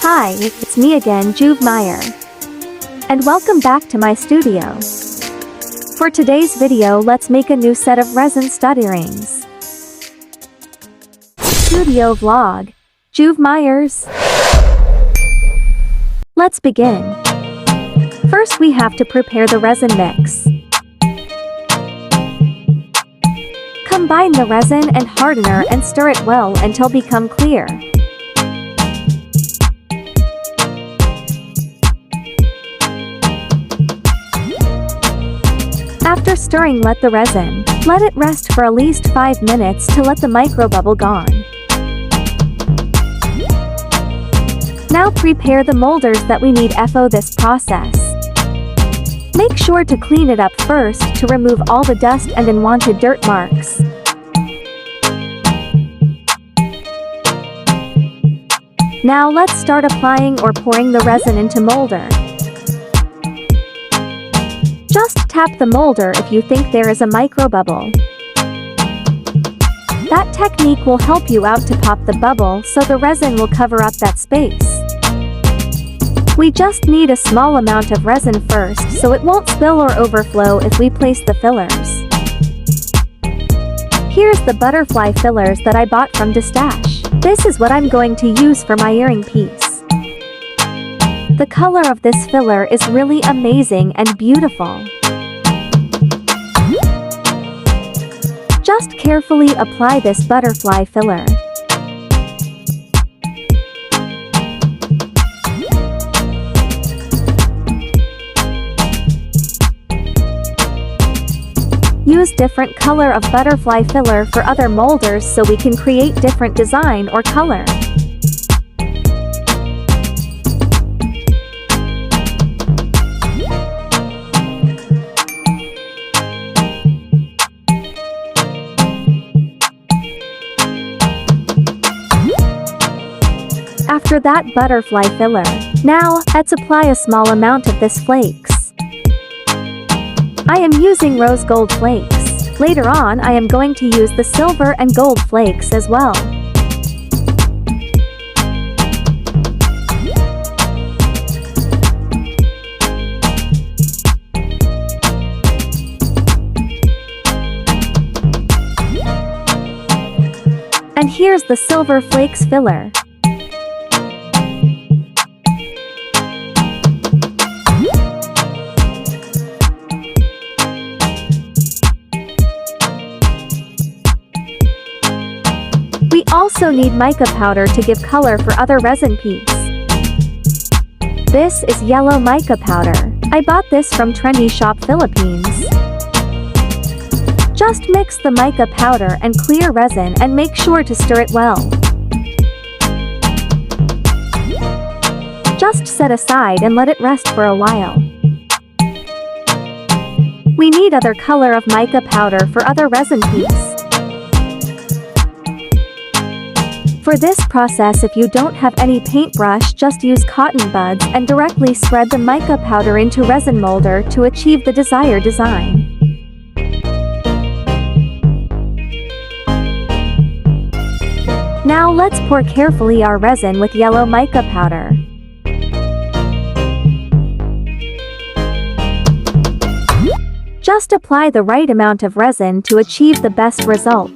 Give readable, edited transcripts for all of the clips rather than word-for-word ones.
Hi, it's me again, Juve Meyer. And welcome back to my studio. For today's video, let's make a new set of resin stud earrings. Studio vlog, Juve Meyers. Let's begin. First we have to prepare the resin mix. Combine the resin and hardener and stir it well until become clear. After stirring, let it rest for at least 5 minutes to let the microbubble gone. Now prepare the molders that we need for this process. Make sure to clean it up first to remove all the dust and unwanted dirt marks. Now let's start applying or pouring the resin into molder. Just tap the molder if you think there is a microbubble. That technique will help you out to pop the bubble so the resin will cover up that space. We just need a small amount of resin first so it won't spill or overflow if we place the fillers. Here's the butterfly fillers that I bought from Stash. This is what I'm going to use for my earring piece. The color of this filler is really amazing and beautiful. Just carefully apply this butterfly filler. Use different color of butterfly filler for other molders so we can create different design or color. After that butterfly filler, now let's apply a small amount of this flakes. I am using rose gold flakes. Later on I am going to use the silver and gold flakes as well. And here's the silver flakes filler. We also need mica powder to give color for other resin piece. This is yellow mica powder. I bought this from Trendy Shop Philippines. Just mix the mica powder and clear resin and make sure to stir it well. Just set aside and let it rest for a while. We need other color of mica powder for other resin piece. For this process, if you don't have any paintbrush, just use cotton buds and directly spread the mica powder into resin molder to achieve the desired design. Now let's pour carefully our resin with yellow mica powder. Just apply the right amount of resin to achieve the best result.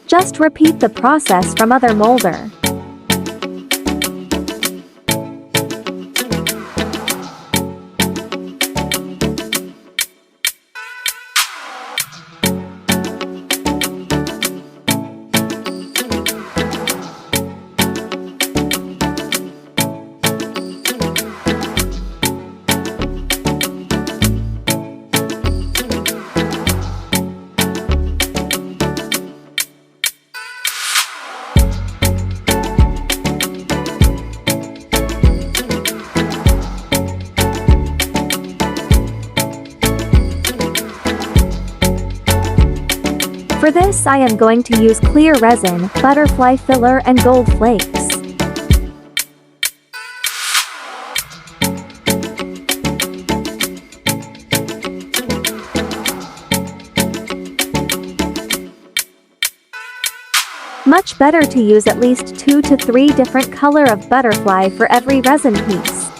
Just repeat the process from other molder. For this I am going to use clear resin, butterfly filler and gold flakes. Much better to use at least 2 to 3 different color of butterfly for every resin piece.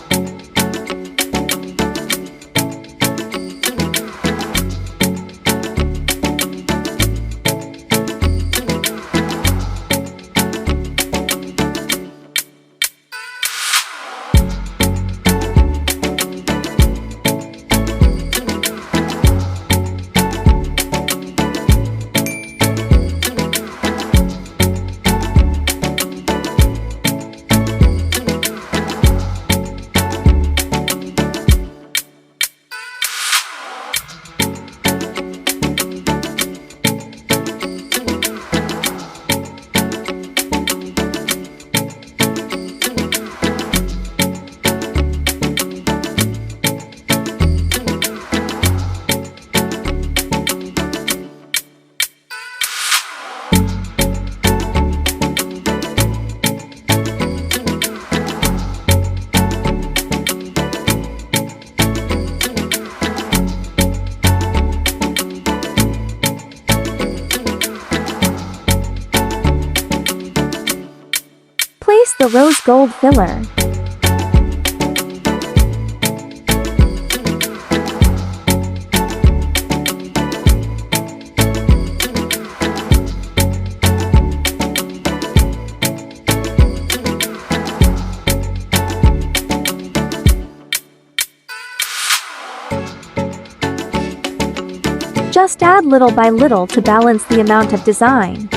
Place the rose gold filler. Just add little by little to balance the amount of design.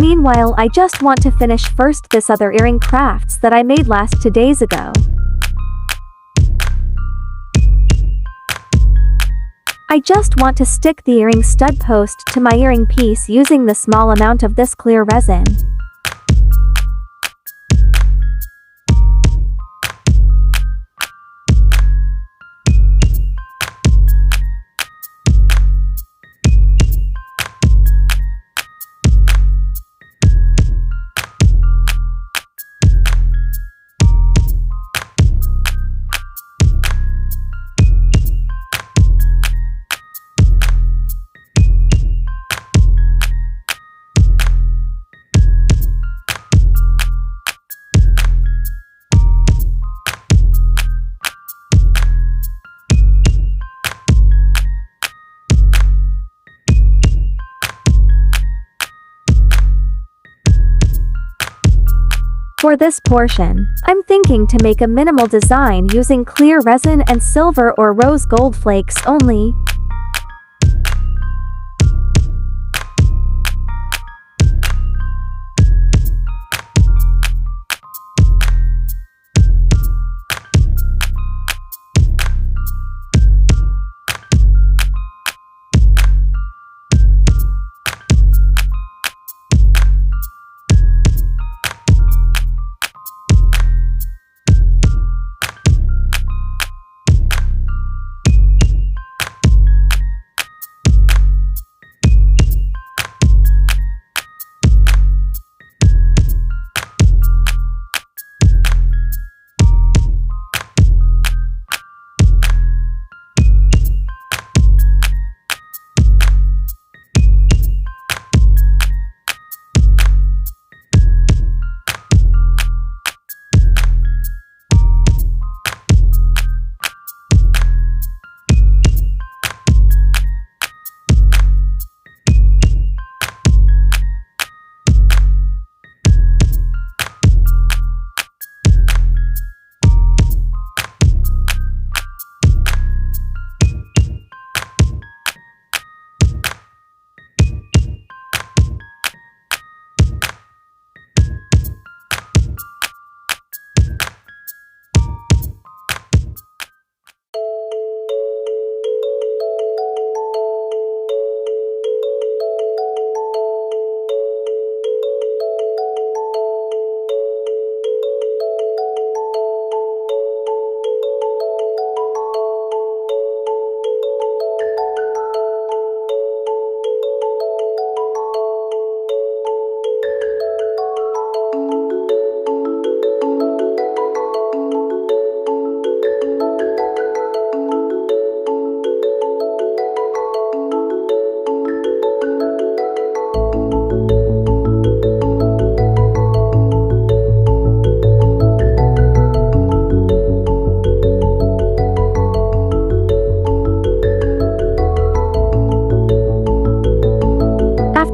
Meanwhile, I just want to finish first this other earring crafts that I made last 2 days ago. I just want to stick the earring stud post to my earring piece using the small amount of this clear resin. For this portion, I'm thinking to make a minimal design using clear resin and silver or rose gold flakes only.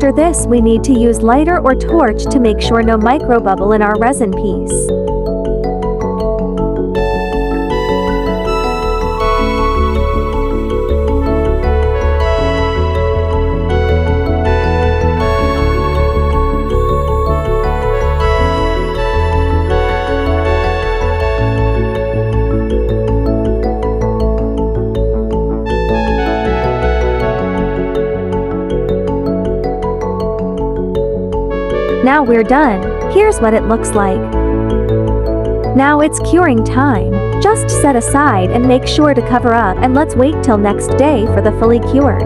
After this, we need to use lighter or torch to make sure no microbubble in our resin piece. Now we're done. Here's what it looks like. Now it's curing time. Just set aside and make sure to cover up, and let's wait till next day for the fully cured.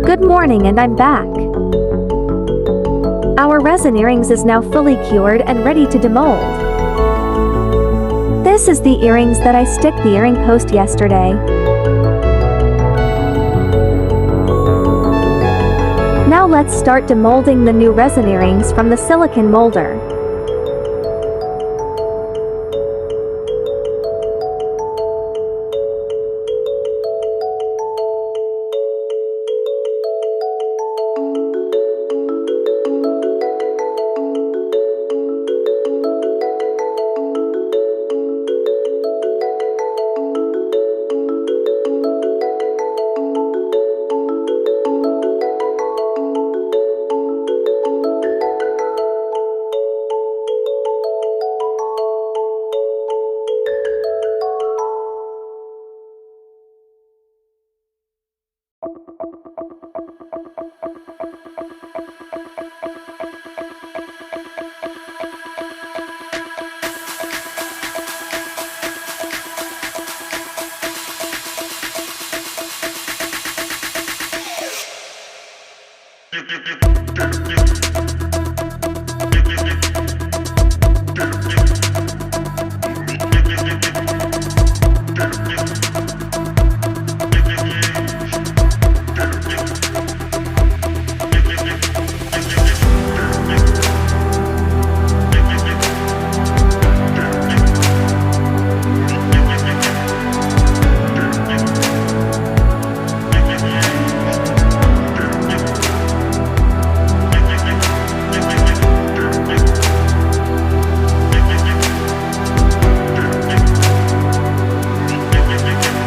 Good morning, and I'm back. Our resin earrings is now fully cured and ready to demold. This is the earrings that I stick the earring post yesterday. Now let's start demolding the new resin earrings from the silicone molder.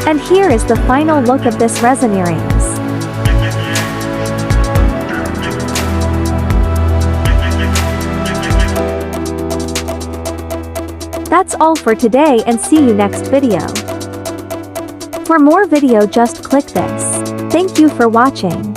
And here is the final look of this resin earrings. That's all for today, and see you next video. For more video, just click this. Thank you for watching.